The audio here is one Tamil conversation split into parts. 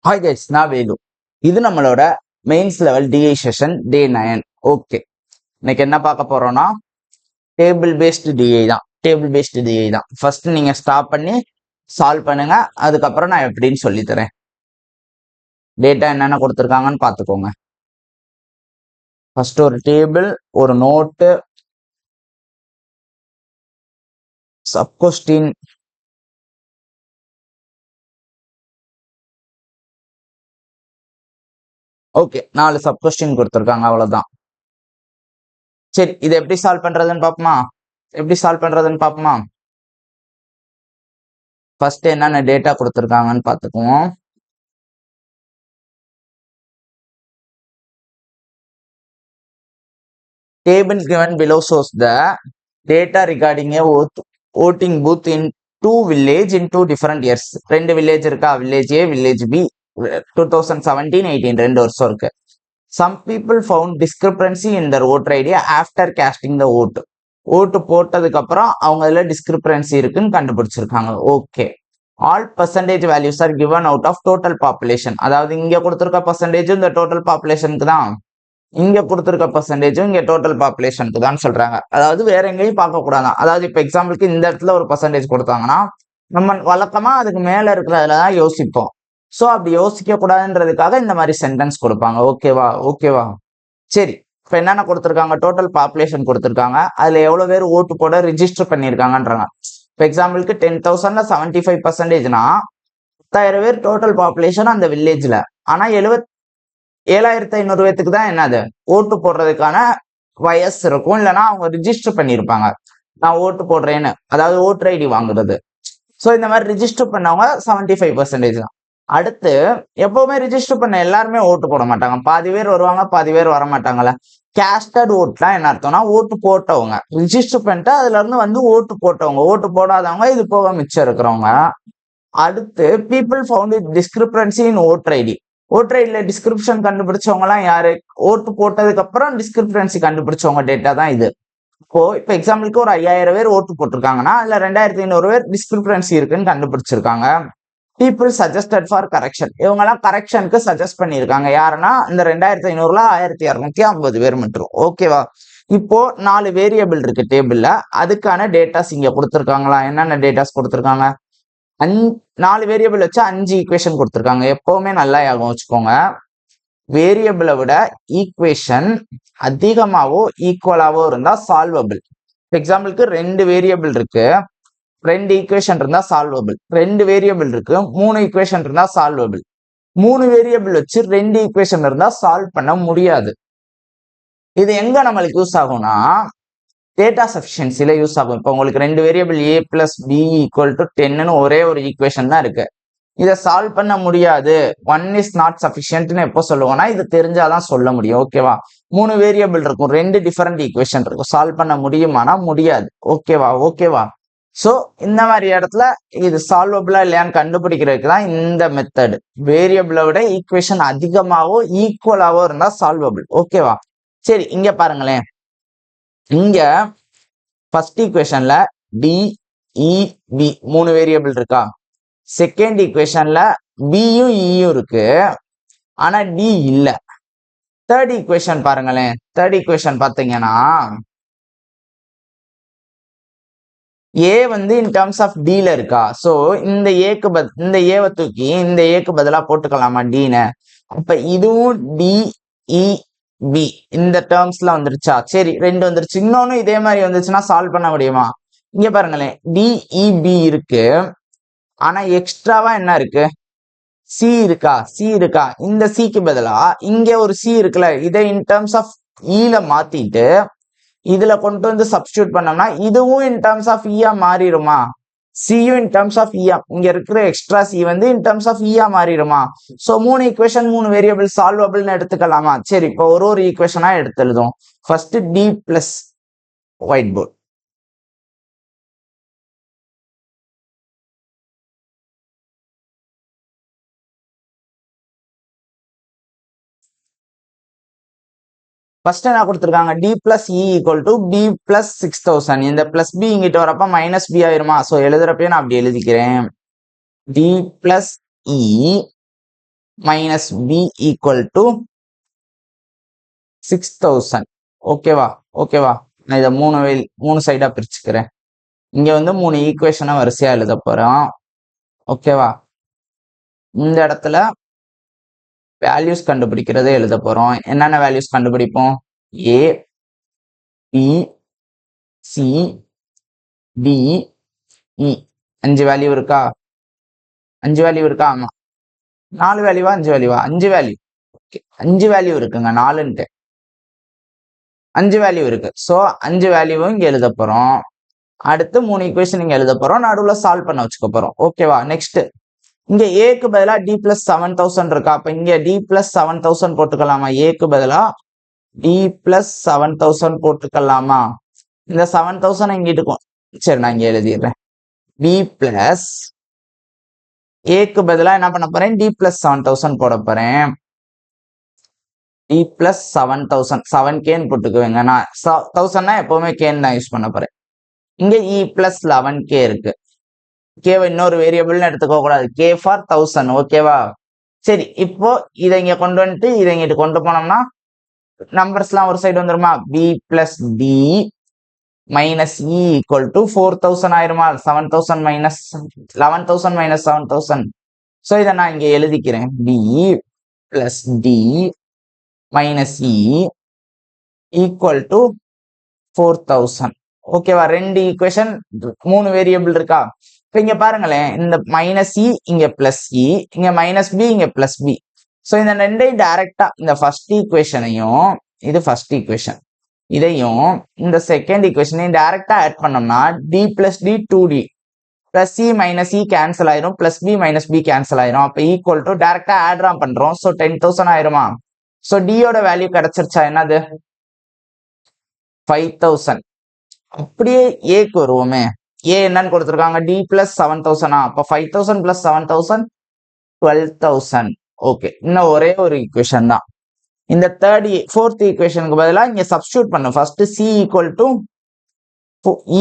ஹாய் கைஸ், நான் வேலு. இது நம்மளோட மெயின்ஸ் லெவல் டிஐ செஷன் டே 9. ஓகே, இன்னைக்கு என்ன பார்க்க போறோம்னா டேபிள் பேஸ்டு டிஐ தான். டேபிள் பேஸ்டு டிஐ தான். ஃபர்ஸ்ட் நீங்க ஸ்டாப் பண்ணி சால்வ் பண்ணுங்க, அதுக்கப்புறம் நான் எப்படின்னு சொல்லி தரேன். டேட்டா என்னென்ன கொடுத்துருக்காங்கன்னு பார்த்துக்கோங்க. ஃபர்ஸ்ட் ஒரு டேபிள், ஒரு நோட்டு, சப்கொஸ்டின், ஓகே 4 சப்கொஸ்டின் கொடுத்துருக்காங்க, அவ்வளவுதான். சரி, இதை எப்படி சால்வ் பண்றதுன்னு பார்ப்போமா? ஃபர்ஸ்ட் என்னென்ன டேட்டா கொடுத்துருக்காங்கன்னு பார்த்துக்குவோம். Table given below shows the data regarding a voting booth in two village in two different years. ரெண்டு வில்லேஜ் இருக்கா, வில்லேஜ் ஏ, வில்லேஜ் பி. 2017-18 ரெண்டு வருஷம் இருக்கு. Some people found discrepancy in their voter ID after casting the vote. ஓட்டு போட்டதுக்கு அப்புறம் அவங்க இதுல டிஸ்கிரிபரன்சி இருக்குன்னு கண்டுபிடிச்சிருக்காங்க. Okay, all percentage values are given out of total population. அதாவது இங்க கொடுத்துருக்க பர்சன்டேஜ் இந்த டோட்டல் பாப்புலேஷனுக்கு தான், இங்க கொடுத்துருக்க பர்சன்டேஜும் இங்க டோட்டல் பாப்புலேஷனுக்கு தான் சொல்றாங்க. அதாவது வேற எங்கேயும் பார்க்க கூடாதான். அதாவது இப்ப எக்ஸாம்பிளுக்கு இந்த இடத்துல ஒரு பர்சன்டேஜ் கொடுத்தாங்கன்னா நம்ம வழக்கமா அதுக்கு மேல இருக்கிறதுல தான் யோசிப்போம். சோ அப்படி யோசிக்க கூடாதுன்றதுக்காக இந்த மாதிரி சென்டென்ஸ் கொடுப்பாங்க. ஓகேவா. சரி, இப்ப என்னென்ன கொடுத்துருக்காங்க, டோட்டல் பாப்புலேஷன் கொடுத்துருக்காங்க, அதுல எவ்வளவு பேர் ஓட்டு போட ரிஜிஸ்டர் பண்ணிருக்காங்கன்றாங்க. இப்ப எக்ஸாம்பிளுக்கு 10,000ல 75%னா 10,000 பேர் டோட்டல் பாப்புலேஷன் அந்த வில்லேஜ்ல. ஆனா 7,500 பேத்துக்கு தான் என்னது ஓட்டு போடுறதுக்கான வயசு இருக்கும், இல்லைன்னா அவங்க ரிஜிஸ்டர் பண்ணியிருப்பாங்க நான் ஓட்டு போடுறேன்னு, அதாவது ஓட்டர் ஐடி வாங்குறது. ஸோ இந்த மாதிரி ரிஜிஸ்டர் பண்ணவங்க 75% தான். அடுத்து எப்பவுமே ரிஜிஸ்டர் பண்ண எல்லாருமே ஓட்டு போட மாட்டாங்க, பாதி பேர் வருவாங்க, பாதி பேர் வர மாட்டாங்கல்ல. கேஸ்டட் ஓட்லாம் என்ன அர்த்தம்னா ஓட்டு போட்டவங்க, ரிஜிஸ்டர் பண்ணிட்டு அதுல இருந்து வந்து ஓட்டு போட்டவங்க, ஓட்டு போடாதவங்க, இது போக மிச்சம் இருக்கிறவங்க. அடுத்து people found discrepancy in voter ID. Voter ஐடியில டிஸ்கிரிப்ஷன் கண்டுபிடிச்சவங்க எல்லாம் யாரு, ஓட்டு போட்டதுக்கு அப்புறம் டிஸ்கிரிபரன்சி கண்டுபிடிச்சவங்க டேட்டா தான் இது. இப்ப எக்ஸாம்பிளுக்கு ஒரு 5,000 பேர் ஓட்டு போட்டிருக்காங்கன்னா அதுல 2,500 பேர் டிஸ்கிரிபரன்சி இருக்குன்னு கண்டுபிடிச்சிருக்காங்க. பீப்புள் சஜஸ்டட் ஃபார் கரெக்ஷன், இவங்க எல்லாம் கரெக்ஷனுக்கு சஜஸ்ட் பண்ணிருக்காங்க. யாருன்னா இந்த 2,500ல 1,250 பேர் மட்டும். ஓகேவா. இப்போ 4 வேரியபிள் இருக்கு டேபிள்ல, அதுக்கான டேட்டாஸ் இங்க கொடுத்துருக்காங்களா, என்னென்ன டேட்டாஸ் கொடுத்துருக்காங்க, 4 வேரியபிள் வச்சு 5 ஈக்குவேஷன் கொடுத்துருக்காங்க. எப்பவுமே நல்லா ஞாபகம் வச்சுக்கோங்க, வேரியபிளை விட ஈக்குவேஷன் அதிகமாவோ ஈக்குவலாவோ இருந்தா சால்வபிள். எக்ஸாம்பிளுக்கு 2 வேரியபிள் இருக்கு, 2 ஈக்குவேஷன் இருந்தா சால்வபிள். 2 வேரியபிள் இருக்கு, 3 ஈக்குவேஷன் இருந்தா சால்வபிள். 3 வேரியபிள் வச்சு 2 ஈக்குவேஷன் இருந்தா சால்வ் பண்ண முடியாது. இது எங்க நம்மளுக்கு யூஸ் ஆகும்னா டேட்டா சஃபிஷியன்சில யூஸ் ஆகும். இப்போ உங்களுக்கு 2 variable a plus b equal to 10ன்னு ஒரே ஒரு ஈக்குவேஷன் தான் இருக்கு, இதை சால்வ் பண்ண முடியாது, 1 இஸ் நாட் சஃபிஷியன்ட்னு எப்போ சொல்லுவோம்னா இது தெரிஞ்சாதான் சொல்ல முடியும். ஓகேவா. 3 வேரியபிள் இருக்கும், 2 டிஃபரெண்ட் ஈக்குவேஷன் இருக்கும், சால்வ் பண்ண முடியுமானா முடியாது. ஓகேவா. சோ இந்த மாதிரி இடத்துல இது சால்வபிளா இல்லையான்னு கண்டுபிடிக்கிறதுக்கு தான் இந்த மெத்தட். வேரியபிளை விட ஈக்குவேஷன் அதிகமாவோ ஈக்குவலாவோ இருந்தா சால்வபிள். ஓகேவா. சரி, இங்க பாருங்களேன், இங்க ஃபர்ஸ்ட் ஈக்குவேஷன்ல டி இ பி 3 வேரியபிள் இருக்கா. செகண்ட் ஈக்குவேஷன்ல பியும் இயும் இருக்கு, ஆனா டி இல்ல. தேர்ட் ஈக்குவேஷன் பாருங்களேன், தேர்ட் ஈக்குவேஷன் பாத்தீங்கன்னா ஏ வந்து இன் டர்ம்ஸ் ஆஃப் டி ல இருக்கா. சோ இந்த ஏவை தூக்கி இந்த ஏக்கு பதிலா போட்டுக்கலாமா டின்னு. அப்ப இதுவும் டி இ பி இந்த டேர்ம்ஸ்ல வந்துருச்சா. சரி, 2 வந்துருச்சு. இன்னொன்னு இதே மாதிரி வந்துச்சுன்னா சால்வ் பண்ண முடியுமா. இங்க பாருங்களேன், டிஇபி இருக்கு, ஆனா எக்ஸ்ட்ராவா என்ன இருக்கு, சி இருக்கா. இந்த சிக்கு பதிலா இங்க ஒரு சி இருக்குல்ல, இதை இன் டர்ம்ஸ் ஆஃப் ல மாத்திட்டு இதுல கொண்டு வந்து சப்ஸ்டியூட் பண்ணோம்னா இதுவும் இன் டர்ம்ஸ் ஆஃப் ஈயா மாறிடுமா. சியும் இன் டர்ம்ஸ் ஆஃப் ஈயா, இங்க இருக்கிற எக்ஸ்ட்ரா சி வந்து இன் டர்ம்ஸ் ஆஃப் ஈயா மாறிடுமா. சோ 3 ஈக்குவேஷன் 3 வேரியபிள் சால்வபிள்னு எடுத்துக்கலாமா. சரி, இப்போ ஒரு ஈக்குவேஷனா எடுத்து எழுதும். First D plus white board, first என்ன கொடுத்துருக்காங்க, D plus E equal to B plus 6,000. இந்த பிளஸ் பி இங்கிட்ட வரப்ப மைனஸ் பி ஆயிருமா. சோ எழுதுறப்பே நான் அப்படி எழுதிக்கிறேன், D plus E minus b equal to 6000. ஓகேவா ஓகேவா நான் இதை மூணு சைடா பிரிச்சுக்கிறேன். இங்க வந்து 3 ஈக்குவேஷனை வரிசையா எழுத போறோம். ஓகேவா இந்த இடத்துல வேல்யூஸ் கண்டுபிடிக்கிறதே எழுத போறோம். என்னென்ன வேல்யூஸ் கண்டுபிடிப்போம்? a b c d e 5 value இருக்கா? 5 வேல்யூ இருக்கா? ஆமா 4 வேல்யூவா 5 வேல்யூவா? 5 வேல்யூ. 5 வேல்யூ இருக்குங்க. 4ன்ட்டு 5 வேல்யூ இருக்கு. ஸோ 5 வேல்யூவும் இங்க எழுத போறோம். அடுத்து 3 ஈக்குவேஷன் இங்க எழுத போறோம். நடுவுல சால்வ் பண்ண வச்சுக்க போறோம். ஓகேவா நெக்ஸ்ட் இங்க ஏக்கு பதிலா d plus 7000 இருக்கா? அப்ப இங்க d plus 7000 போட்டுக்கலாமா? ஏக்கு பதிலா d plus 7000 போட்டுக்கலாமா? இந்த 7000 இங்கிட்டு சரி நான் இங்க எழுதிடுறேன். b plus ஏக்கு பதிலா என்ன பண்ண போறேன்? d plus 7000 போட போறேன். d plus 7000 7k போட்டுக்குவேங்க. நான் 1000 எப்பவுமே k தான் யூஸ் பண்ண போறேன். இங்க e plus 11k இருக்கு. கேவை இன்னொரு வேரியபிள்னு எடுத்துக்க கூடாது. k for 1000. ஓகேவா சரி இப்போ இதை இங்க கொண்டு வந்துட்டு இதை இங்கிட்டு கொண்டு போனோம்னா நம்பர்ஸ்லாம் ஒரு சைடு வந்துருமா? b plus d minus e equal to 4000 ஆயிருமா? 7000 minus 11000 minus 7000. ஸோ இதை நான் இங்க எழுதிக்கிறேன். b plus d minus e equal to 4000. ஓகேவா 2 ஈக்குவேஷன் 3 வேரியபிள் இருக்கா? இப்ப இங்க பாருங்களேன், இந்த மைனஸ் இ இங்க பிளஸ் இ, இங்க மைனஸ் பி இங்க பிளஸ் பி. ஸோ இந்த ரெண்டையும் டைரக்டா இந்த ஃபர்ஸ்ட் ஈக்குவேஷனையும் இது ஃபர்ஸ்ட் ஈக்குவேஷன் இதையும் இந்த செகண்ட் ஈக்குவேஷனையும் டைரக்டா ஆட் பண்ணோம்னா D plus D 2d plus C minus E cancel ஆயிரும், plus B minus B cancel ஆயிரும். அப்ப ஈக்குவல் டு டைரக்டா ஆட் தான் பண்றோம். ஸோ 10,000 ஆயிருமா? ஸோ டியோட வேல்யூ கிடைச்சிருச்சா? என்னது 5000. அப்படியே ஏக்கு வருவோமே. ஏ என்னன்னு கொடுத்துருக்காங்க? D plus 7000. அப்ப 5000 பிளஸ் 7000 12,000. ஓகே இன்னும் ஒரே ஒரு ஈக்குவேஷன் தான். இந்த ஃபோர்த் ஈக்குவேஷனுக்கு பதிலாக இங்க சப்ஸ்டியூட் பண்ணும். First C equal to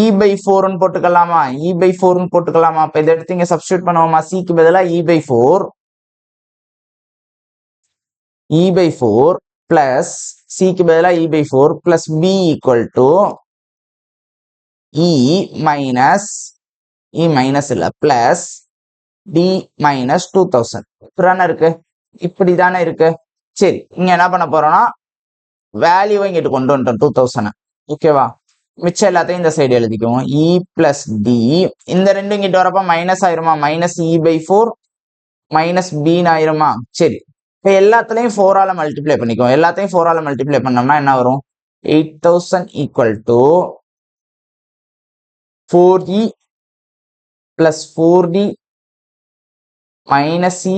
E by 4 போட்டுக்கலாமா? இ பை 4 போட்டுக்கலாமா? அப்ப இதை எடுத்து இங்க சப்ஸ்டியூட் பண்ணுவோமா? சிக்கு பதிலாக இ பை 4 பிளஸ் சிக்கு பதிலாக E by 4 plus B equal to E minus இல்ல பிளஸ் டி மைனஸ் 2000. இப்படிதானே இருக்கு, இப்படிதானே இருக்கு. சரி இங்க என்ன பண்ண போறோம்னா வேல்யூவை இங்கிட்டு கொண்டு வந்துட்டோம் 2000. ஓகேவா மிச்சம் எல்லாத்தையும் இந்த சைடு எழுதிக்குவோம். இ பிளஸ் டி இந்த ரெண்டு இங்கிட்டு வரப்ப மைனஸ் ஆயிருமா? மைனஸ் இ பை 4 மைனஸ் பின்னு ஆயிருமா? சரி இப்ப எல்லாத்துலயும் 4ஆல மல்டிப்ளை பண்ணிக்குவோம். எல்லாத்தையும் 4ஆல மல்டிப்ளை பண்ணோம்னா என்ன வரும்? 8000 equal to 4e plus 4d minus e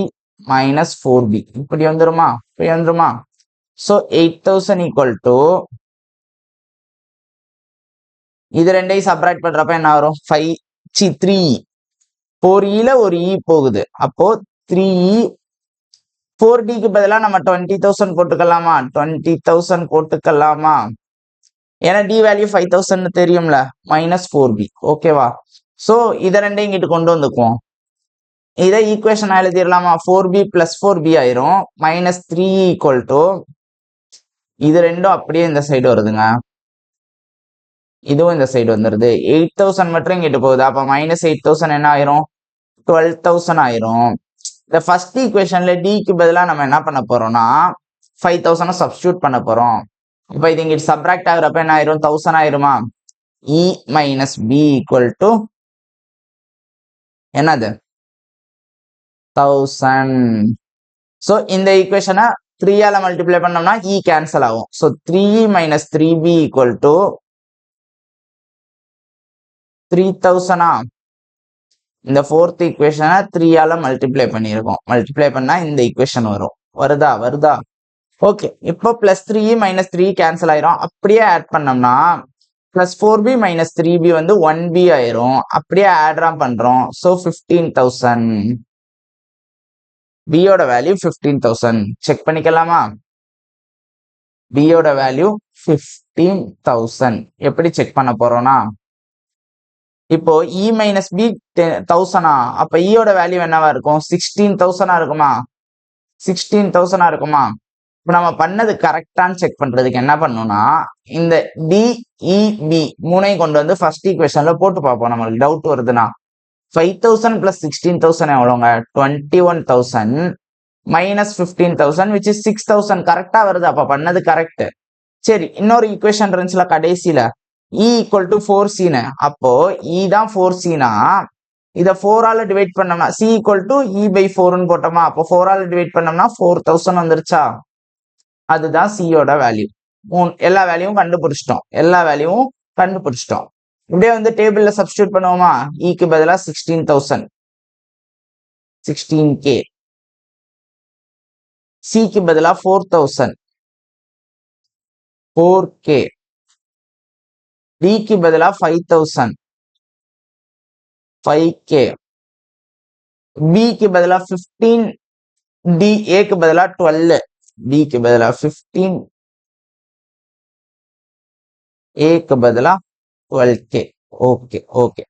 minus 4b. இப்படி வந்துருமா? இப்படி வந்துருமா? So 8000 equal to இது ரெண்டையும் சப்ராக்ட் பண்றப்ப என்ன வரும்? 3e 4eல ஒரு e போகுது. அப்போ 3e 4dக்கு பதிலா நம்ம 20,000 போட்டுக்கலாமா? 20,000 போட்டுக்கலாமா? ஏன்னா டி வேல்யூ 5000 தெரியும்ல, மைனஸ் 4b. ஓகேவா சோ இதை ரெண்டையும் இங்கிட்டு கொண்டு வந்துக்குவோம். இதை ஈக்குவேஷன் எழுதிடலாமா? 4b பிளஸ் 4b ஆயிரும். மைனஸ் 3 ஈக்குவல் டு இது ரெண்டும் அப்படியே இந்த சைடு வருதுங்க, இதுவும் இந்த சைடு வந்துருது. 8000 மட்டும் இங்கிட்டு போகுது. அப்ப மைனஸ் 8000 என்ன ஆயிரும்? 12,000 ஆயிரும். இந்த ஃபர்ஸ்ட் ஈக்குவேஷன்ல டிக்கு பதிலா நம்ம என்ன பண்ண போறோம்னா 5000 சப்ஸ்டியூட் பண்ண போறோம். இப்ப இது இங்கிட்டு சப்ராக்ட் ஆகுறப்ப என்ன ஆயிரும்? 1000 ஆயிருமா? E minus B equal to என்னது 1000. சோ இந்த ஈக்குவேஷனை 3ஆல மல்டிப்ளை பண்ணோம்னா இ கேன்சல் ஆகும். So 3e minus 3b equal to 3000. இந்த ஃபோர்த் ஈக்குவேஷனை 3ஆல மல்டிப்ளை பண்ணியிருக்கோம். மல்டிப்ளை பண்ணா இந்த ஈக்குவேஷன் வரும். வருதா? ஓகே இப்போ பிளஸ் 3e மைனஸ் 3 கேன்சல் ஆயிரும். அப்படியே ஆட் பண்ணோம்னா பிளஸ் 4b மைனஸ் 3b வந்து 1b ஆயிரும். அப்படியே ஆட் தான் பண்றோம். ஸோ 15,000. பியோட வேல்யூ 15,000. செக் பண்ணிக்கலாமா? பியோட வேல்யூ 15,000. எப்படி செக் பண்ண போறோம்னா இப்போ இ மைனஸ் பி 1000. அப்ப ஈயோட வேல்யூ என்னவா இருக்கும்? 16,000 இருக்குமா? 16,000 இருக்குமா? இப்போ நம்ம பண்ணது கரெக்டான்னு செக் பண்றதுக்கு என்ன பண்ணணும்னா இந்த டிஇபி மூணையும் கொண்டு வந்து ஃபர்ஸ்ட் ஈக்குவேஷன்ல போட்டு பார்ப்போம். நம்மளுக்கு டவுட் வருதுன்னா 5,000 plus 16,000 எவ்வளோங்க? 21,000 minus 15,000 which is 6,000. கரெக்டா வருது. அப்ப பண்ணது கரெக்ட். சரி, இன்னொரு ஈக்குவேஷன் இருந்துச்சுல கடைசியில E equal to 4C. அப்போ E தான் 4C. இத 4 ஆல டிவைட் பண்ணோம்னா C equal to E by 4 போட்டோமா? அப்போ 4 ஆல டிவைட் பண்ணோம்னா 4,000 வந்துருச்சா? அதுதான் C யோட வேல்யூ. எல்லா வேல்யூவும் கண்டுபிடிச்சிட்டோம். இப்படியே வந்து டேபிள்ல சப்ஸ்டியூட் பண்ணுவோமா? க்கு பதிலா 16,000 16K, C க்கு பதிலா 4,000 4K, D க்கு பதிலா 5,000 5K, B க்கு பதிலா 15, D A க்கு பதிலா 12, B க்கு பதிலா 15, A க்கு பதிலா 12K. ஓகே.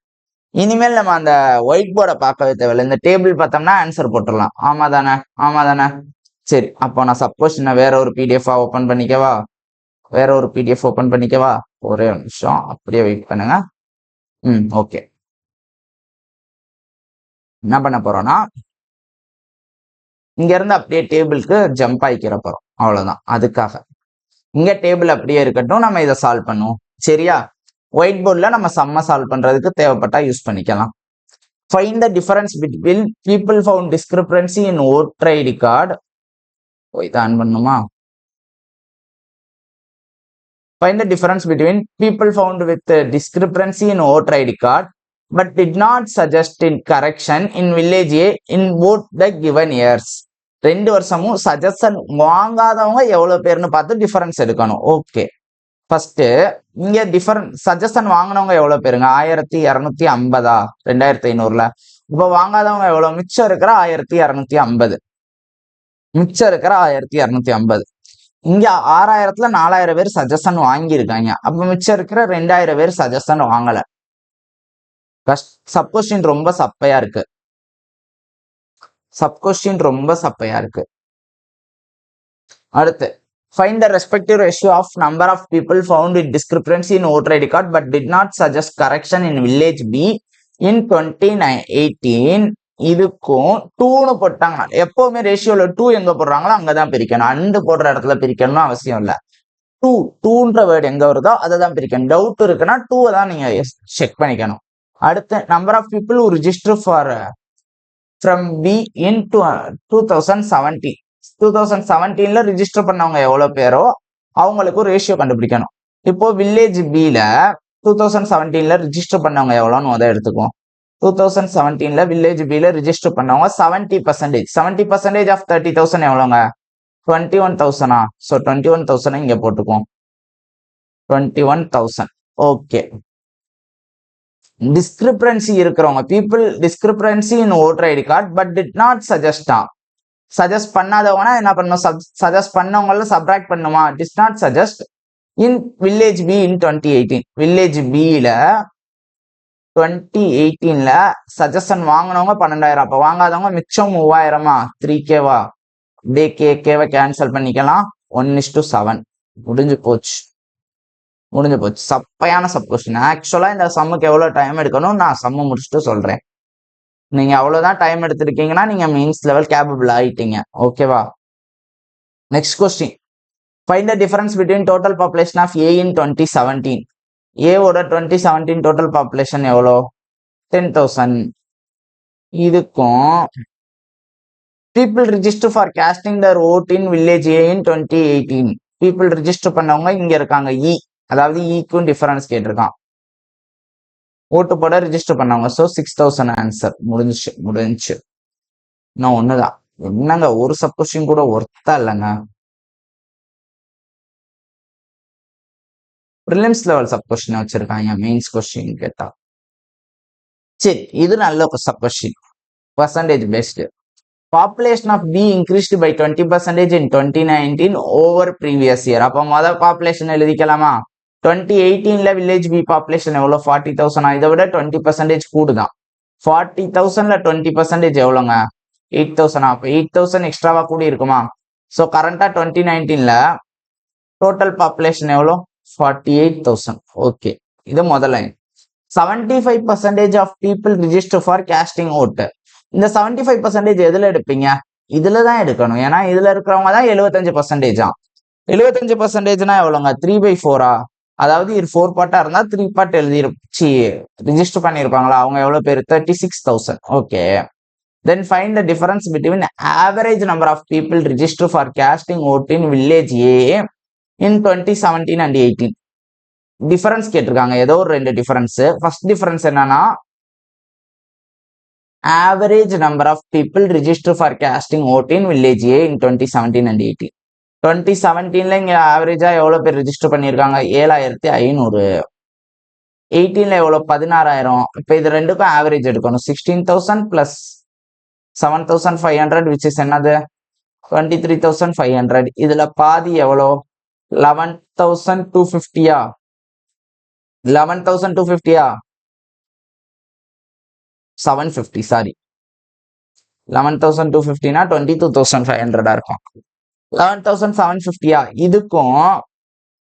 இனிமேல் நம்ம அந்த ஒயிட் போர்டை பார்க்கவே தேவையில்லை. இந்த டேபிள் பார்த்தோம்னா ஆன்சர் போட்டுடலாம். ஆமா தானே? சரி, அப்போ நான் சப்போஸ் நான் வேற ஒரு பிடிஎஃப் ஓபன் பண்ணிக்கவா? ஒரே ஒரு நிமிஷம் அப்படியே வெயிட் பண்ணுங்க. ஓகே. என்ன பண்ண போறோம்னா இங்க இருந்து அப்படியே டேபிளுக்கு ஜம்ப் ஆயிக்கிற போறோம். அவ்வளவுதான். அதுக்காக இங்க டேபிள் அப்படியே இருக்கட்டும், நம்ம இதை சால்வ் பண்ணுவோம். சரியா? ஒயிட் போர்ட்ல நம்ம சம்ம சால்வ் பண்றதுக்கு தேவைப்பட்டா யூஸ் பண்ணிக்கலாம். Find the difference between people found discrepancy in voter ID card. இதான் பண்ணுமா? Find the difference between people found with discrepancy in voter ID card but did not suggest in correction in village A in both the given years. 2 வருஷமும் சஜஷன் வாங்காதவங்க எவ்வளவு பேர்னு பார்த்து டிஃபரன்ஸ் எடுக்கணும். ஓகே, ஃபர்ஸ்ட் இங்க சஜஷன் வாங்கினவங்க எவ்வளவு பேருங்க? 1250, 2500ல. இப்ப வாங்காதவங்க எவ்வளவு? மிச்சம் இருக்கிற 1250. இங்க 6000த்துல 4000 பேர் சஜஷன் வாங்கியிருக்காங்க. அப்ப மிச்சம் இருக்கிற 2000 பேர் சஜஷன் வாங்கல. சப்கொஸ்டின் ரொம்ப சப்பையா இருக்கு. அடுத்து find the respective ratio of number of people found with discrepancy in voter ID card but did not suggest correction in village B in 2018. இதுக்கும் 2ன்னு போட்டாங்க. எப்பவுமே ரேஷியோல 2 எங்க போடுறாங்களோ அங்கதான் பிரிக்கணும். அண்டு போடுற இடத்துல பிரிக்கணும்னு அவசியம் இல்ல. 2ன்ற வேர்டு எங்க வருதோ அதை தான் பிரிக்கணும். டவுட் இருக்குன்னா 2 தான் நீங்க செக் பண்ணிக்கணும். அடுத்து number of people who register for from B in 2017. 2017ல ரிஜிஸ்டர் பண்ணவங்க எவ்வளவு பேரோ அவங்களுக்கு ரேஷியோ கண்டுபிடிக்கணும். இப்போ வில்லேஜ் பில 2017ல ரிஜிஸ்டர் பண்ணவங்க எவ்வளோன்னு எடுத்துக்குவோம். 2017ல வில்லேஜ் பில ரிஜிஸ்டர் பண்ணவங்க 70%. 70% ஆஃப் 30,000 எவ்வளோங்க? 21,000. ஸோ 21,000 இங்க போட்டுக்குவோம். 21,000. ஓகே. டிஸ்கிரிபரன்சி இருக்கிறவங்க people discrepancy in voter ID card but did not suggest பண்ணாதவங்கன்னா என்ன பண்ணணும்? சஜஸ்ட் பண்ணவங்கள சப்ராக்ட் பண்ணுமா? This not suggest in village B in 2018. Village பில 2018ல சஜஷன் வாங்கினவங்க 12,000. அப்ப வாங்காதவங்க மிச்சம் 3000. 3Kவா? அப்படியே கேவை கேன்சல் பண்ணிக்கலாம். 1:7 முடிஞ்சு போச்சு. சப்பையான சப்கொஸ்டின். ஆக்சுவலா இந்த சம்முக்கு எவ்வளவு டைம் எடுக்கணும் நான் சம்மு முடிச்சுட்டு சொல்றேன். நீங்க அவ்வளவுதான் டைம் எடுத்திருக்கீங்கன்னா நீங்க மீன்ஸ் லெவல் கேபபிள் ஆயிட்டீங்க. ஓகேவா? Next question. Find the difference between total population of A in 2017. ஏவோட 2017 டோட்டல் பாப்புலேஷன் எவ்வளோ? 10,000. இதுக்கும் people register for casting their vote in village A in 2018. People register பண்ணவங்க இங்க இருக்காங்க. அதாவது ஈக்கும் டிஃபரன்ஸ் கேட்டிருக்கான். ஓட்டு போட ரிஜிஸ்டர் பண்ணவங்க. So 6,000 answer. முடிஞ்சு. இன்னும் ஒண்ணுதான். என்னங்க ஒரு சப்கொஸ்டின் கூட ஒர்த்தா இல்லைங்க. ப்ரிலிம்ஸ் லெவல் சப்கொஸ்டின் வச்சிருக்காங்க மெயின்ஸ் கொஸ்டின் கேட்டா. சரி, இது நல்ல subquestion. Percentage based. Population of B increased by 20% in 2019 over previous year. அப்போ மொதல் பாப்புலேஷன் எழுதிக்கலாமா? 2018ல வில்லேஜ் பி பாப்புலேஷன் எவ்வளோ? 40,000. இதை விட 20% கூடுதான். 40,000ல 20% எவ்வளோங்க? 8,000 அப்போ 8,000 எக்ஸ்ட்ராவா கூடி இருக்குமா? ஸோ கரண்டா 2019ல டோட்டல் பாப்புலேஷன் எவ்வளோ? 48,000. ஓகே, இது முதல் line. 75% of people register for casting ஓட்டு. இந்த 75% எதுல எடுப்பீங்க? இதுல தான் எடுக்கணும். ஏன்னா இதுல இருக்கிறவங்க தான் 75%. 75%னா எவ்வளோங்க? 3/4. அதாவது இது 4 பார்ட்டா இருந்தா 3 பார்ட் எழுதி ரிஜிஸ்டர் பண்ணியிருப்பாங்களா? அவங்க எவ்வளவு பேர்? 36,000. Okay, then find the difference between average number of people registered for casting vote in village A in 2017 and 18. Difference கேட்டிருக்காங்க. ஏதோ ஒரு 2 டிஃபரன்ஸ். ஃபர்ஸ்ட் டிஃபரன்ஸ் என்னன்னா average number of people registered for casting vote in village A in 2017 and 18. 2017ல இங்க ஆவரேஜா எவ்வளவு பேர் ரிஜிஸ்டர் பண்ணியிருக்காங்க? 7,500. 18ல எவ்வளவு? 16,000. இப்ப இது ரெண்டுக்கும் ஆவரேஜ் எடுக்கணும். 16,000 பிளஸ் 7,500 which is என்னது? 23,500. இதுல பாதி எவ்வளோ? 11,250. 11,250. 750, சாரி. 11,250னா 22,500 இருக்கும். 11,750. இதுக்கும்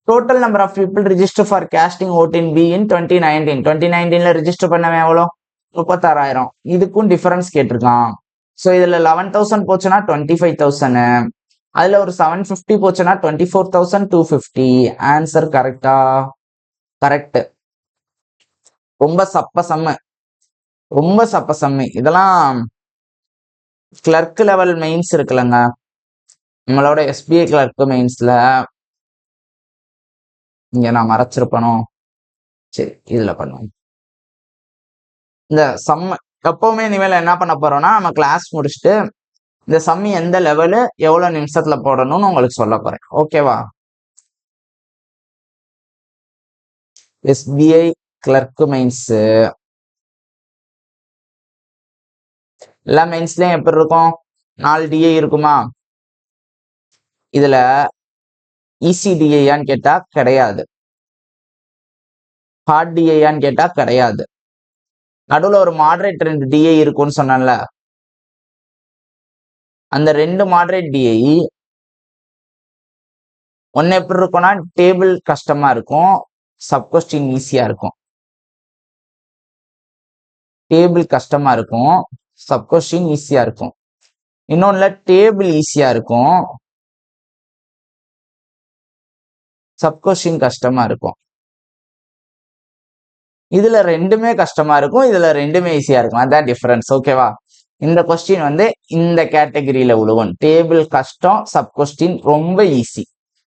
total number of people register for casting vote in B in 2019. 2019ல ரிஜிஸ்டர் பண்ணவே எவ்வளோ? 36,000. இதுக்கும் டிஃபரன்ஸ் கேட்டிருக்கான். ஸோ இதுல 11,000 போச்சுன்னா 25,000. அதுல ஒரு 750 போச்சுன்னா 24,250. ஆன்சர் கரெக்டா? கரெக்ட். ரொம்ப சப்ப சம்மு, ரொம்ப சப்ப சம்மு. இதெல்லாம் கிளர்க் லெவல் மெயின்ஸ் இருக்குல்லங்க, நம்மளோட எஸ்பிஐ கிளர்க் மெயின்ஸ்ல இங்க நான் மறைச்சிருப்பனோ. சரி, இதுல பண்ணுவோம். இந்த சம்ம எப்பவுமே இனிமேல் என்ன பண்ண போறோம்னா, நம்ம கிளாஸ் முடிச்சுட்டு இந்த சம்மி எந்த லெவலு எவ்வளவு நிமிஷத்துல போடணும்னு உங்களுக்கு சொல்ல போறேன். ஓகேவா? எஸ்பிஐ கிளர்க் மெயின்ஸ் எல்லா மெயின்ஸ்லயும் எப்படி இருக்கும்? 4 டிஏ இருக்குமா? இதுல இசிடிஏயான்னு கேட்டா கிடையாது. ஹார்ட் டிஏயான்னு கேட்டா கிடையாது. நடுவுல ஒரு மாடரேட் 2 டிஏ இருக்கும்னு சொன்னேன்ல, அந்த 2 மாடரேட் டிஏ ஒன்னு எப்படி இருக்கும்னா டேபிள் கஷ்டமா இருக்கும், சப்கொஸ்டின் ஈஸியா இருக்கும். டேபிள் கஷ்டமா இருக்கும், சப்கொஸ்டின் ஈஸியா இருக்கும். இன்னொன்னுல டேபிள் ஈஸியா இருக்கும், சப்கொஸ்டின் கஷ்டமா இருக்கும். இதுல ரெண்டுமே கஷ்டமா இருக்கும், இதுல ரெண்டுமே ஈஸியா இருக்கும். அதான் டிஃபரன்ஸ். ஓகேவா? இந்த கொஸ்டின் வந்து இந்த கேட்டகரியில விழுவும். டேபிள் கஷ்டம், சப்கொஸ்டின் ரொம்ப ஈஸி.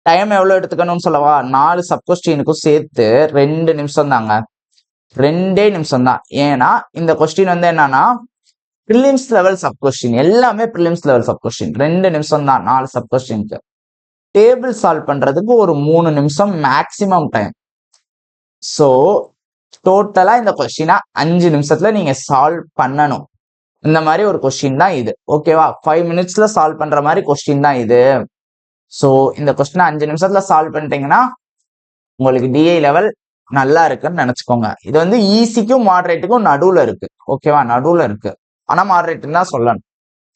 டைம் எவ்வளவு எடுத்துக்கணும்னு சொல்லவா? 4 சப்கொஸ்டினுக்கும் சேர்த்து 2 நிமிஷம் தாங்க. 2 நிமிஷம் தான். ஏன்னா இந்த கொஸ்டின் வந்து என்னன்னா ப்ரிலிம்ஸ் லெவல் சப்கொஸ்டின், எல்லாமே ப்ரிலிம்ஸ் லெவல் சப்கொஸ்டின். 2 நிமிஷம் தான் 4 சப்கொஸ்டினுக்கு. டேபிள் சால்வ் பண்றதுக்கு ஒரு 3 நிமிஷம் மேக்சிமம் டைம். ஸோ டோட்டலா இந்த கொஸ்டினை 5 நிமிஷத்துல நீங்க சால்வ் பண்ணணும். இந்த மாதிரி ஒரு கொஸ்டின் தான் இது. ஓகேவா? 5 மினிட்ஸ்ல சால்வ் பண்ற மாதிரி கொஸ்டின் தான் இது. ஸோ இந்த கொஸ்டினை 5 நிமிஷத்துல சால்வ் பண்ணிட்டீங்கன்னா உங்களுக்கு டிஐ லெவல் நல்லா இருக்குன்னு நினைச்சுக்கோங்க. இது வந்து ஈஸிக்கும் மாடரேட்டுக்கும் நடுவுல இருக்கு. ஓகேவா? நடுவுல இருக்கு, ஆனா மாடரேட்டுன்னு தான் சொல்லணும்.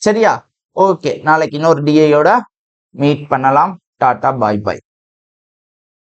சரியா? ஓகே, நாளைக்கு இன்னொரு டிஐயோட மீட் பண்ணலாம். டாடா, பாய் பாய்.